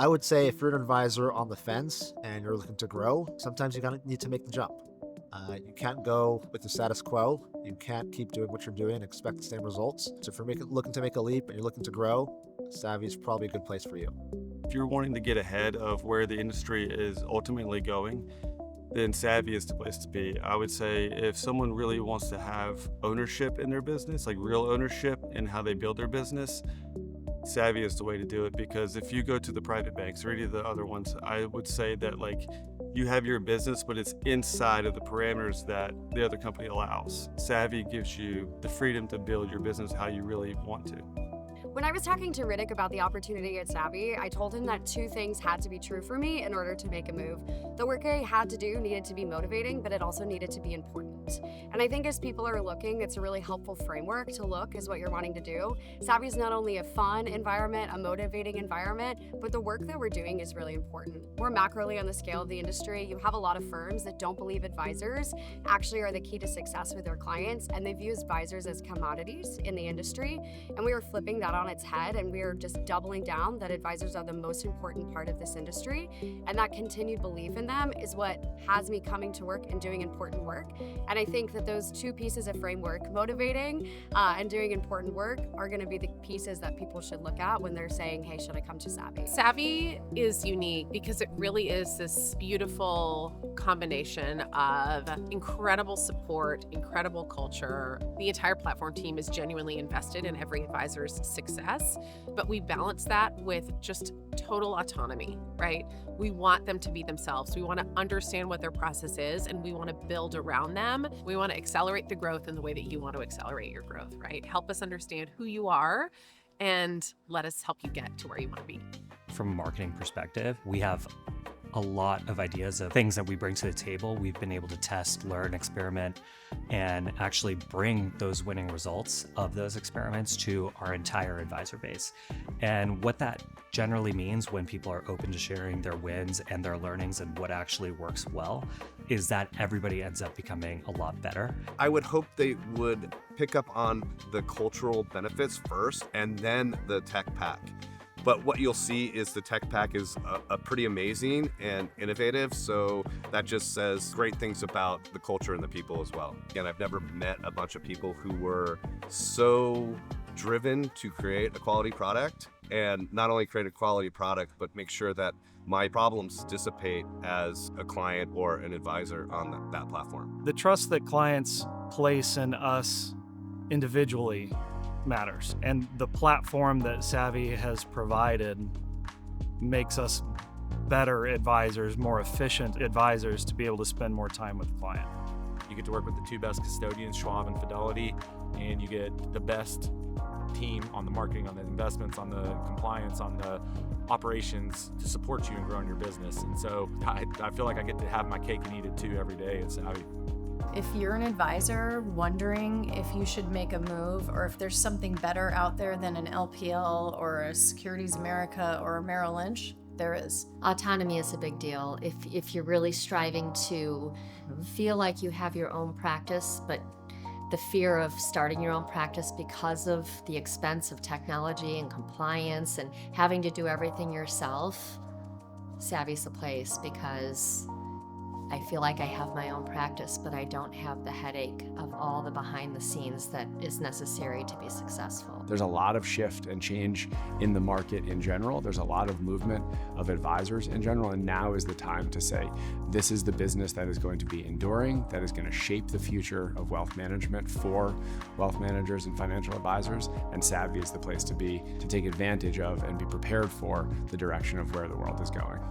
I would say if you're an advisor on the fence and you're looking to grow, sometimes you need to make the jump. You can't go with the status quo. You can't keep doing what you're doing and expect the same results. So if you're looking to make a leap and you're looking to grow, Savvy is probably a good place for you. If you're wanting to get ahead of where the industry is ultimately going, then Savvy is the place to be. I would say if someone really wants to have ownership in their business, like real ownership in how they build their business, Savvy is the way to do it. Because if you go to the private banks or any of the other ones, I would say that like you have your business, but it's inside of the parameters that the other company allows. Savvy gives you the freedom to build your business how you really want to. When I was talking to Riddick about the opportunity at Savvy, I told him that two things had to be true for me in order to make a move. The work I had to do needed to be motivating, but it also needed to be important. And I think as people are looking, it's a really helpful framework to look as what you're wanting to do. Savvy is not only a fun environment, a motivating environment, but the work that we're doing is really important. We're macroly on the scale of the industry. You have a lot of firms that don't believe advisors actually are the key to success with their clients, and they view advisors as commodities in the industry. And we are flipping that on its head, and we are just doubling down that advisors are the most important part of this industry, and that continued belief in them is what has me coming to work and doing important work. And I think that those two pieces of framework, motivating and doing important work, are going to be the pieces that people should look at when they're saying, hey, should I come to Savvy? Savvy is unique because it really is this beautiful combination of incredible support, incredible culture. The entire platform team is genuinely invested in every advisor's success, but we balance that with just total autonomy, right? We want them to be themselves. We want to understand what their process is, and we want to build around them. We want to accelerate the growth in the way that you want to accelerate your growth, right? Help us understand who you are and let us help you get to where you want to be. From a marketing perspective, we have a lot of ideas of things that we bring to the table. We've been able to test, learn, experiment, and actually bring those winning results of those experiments to our entire advisor base. And what that generally means when people are open to sharing their wins and their learnings and what actually works well is that everybody ends up becoming a lot better. I would hope they would pick up on the cultural benefits first and then the tech pack. But what you'll see is the tech pack is a pretty amazing and innovative. So that just says great things about the culture and the people as well. Again, I've never met a bunch of people who were so driven to create a quality product, and not only create a quality product, but make sure that my problems dissipate as a client or an advisor on that platform. The trust that clients place in us individually matters, and the platform that Savvy has provided makes us better advisors, more efficient advisors to be able to spend more time with the client. You get to work with the two best custodians, Schwab and Fidelity, and you get the best team on the marketing, on the investments, on the compliance, on the operations to support you in growing your business. And so I feel like I get to have my cake and eat it too every day at Savvy. If you're an advisor wondering if you should make a move or if there's something better out there than an LPL or a Securities America or a Merrill Lynch, there is. Autonomy is a big deal. If you're really striving to feel like you have your own practice, but the fear of starting your own practice because of the expense of technology and compliance and having to do everything yourself, Savvy's the place, because I feel like I have my own practice, but I don't have the headache of all the behind the scenes that is necessary to be successful. There's a lot of shift and change in the market in general. There's a lot of movement of advisors in general, and now is the time to say, this is the business that is going to be enduring, that is going to shape the future of wealth management for wealth managers and financial advisors, and Savvy is the place to be, to take advantage of and be prepared for the direction of where the world is going.